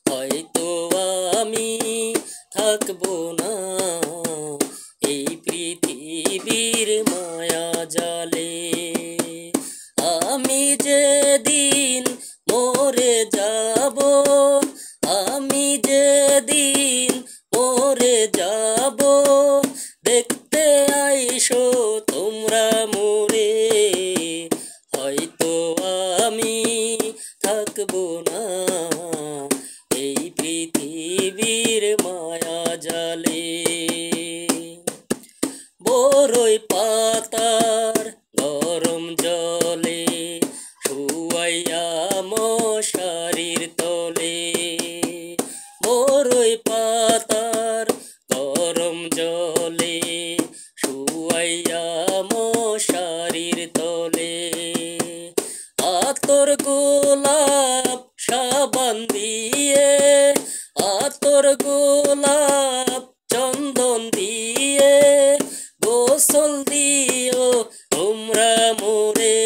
হয়তো আমি থাকবো না এই পৃথিবীর মায়া জালে। আমি যেদিন মরে যাব, আমি যেদিন মরে যাব, দেখতে আইসো তোমরা মোরে। হয়তো আমি থাকবো না এই পৃথিবীর মায়া জালে। বড়ই পাতার গরম জলে শুয়াইয়া মশারির তলে, বড়ই পাতার গরম জলে শুয়াইয়া মশারির তলে, আতর গোলাপ সাবান দিয়ে, আতর গোলাপ চন্দন দিয়ে গোসল দিও তোমরা মোরে।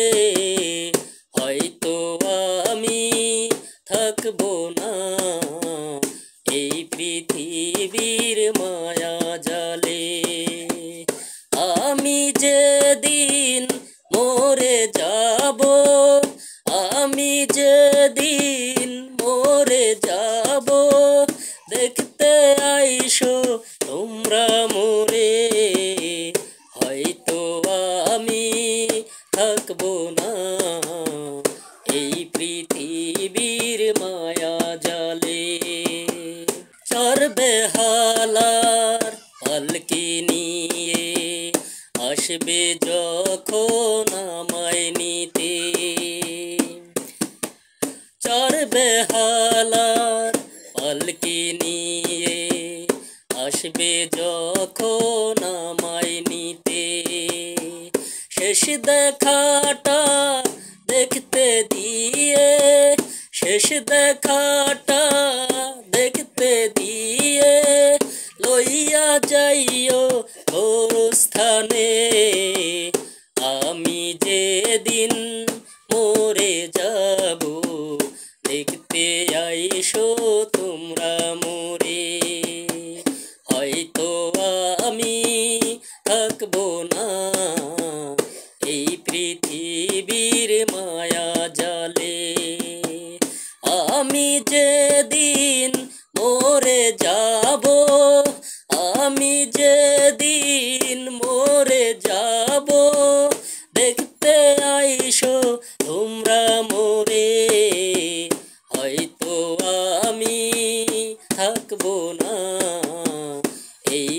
হয়তো আমি থাকবো না এই পৃথিবীর মায়া জালে। আমি যেদিন মরে যাব, আমি যেদিন মরে যাব, দেখতে আইসো তোমরা মোরে। হয়তো আমি থাকবো না এই পৃথিবীর মায়া জালে। চার বেহালার পালকি নিয়ে আসবে যখন আমায় নিতে, চার বেহালার পালকি নিয়ে আসবে যখন আমায় নিতে, শেষ দেখাটা দেখতে দিয়ে, শেষ দেখাটা দেখতে দিয়ে লইয়া যাইও স্থানে। আমি যেদিন মরে যাব, দেখতে আইসো তোমরা মোরে। হয়তো আমি থাকবো না এই পৃথিবীর মায়া জালে। আমি যেদিন মরে যাব, আমি যেদিন মরে যাব, দেখতে আইসো তোমরা মোরে। হয়তো আমি থাকবো না এই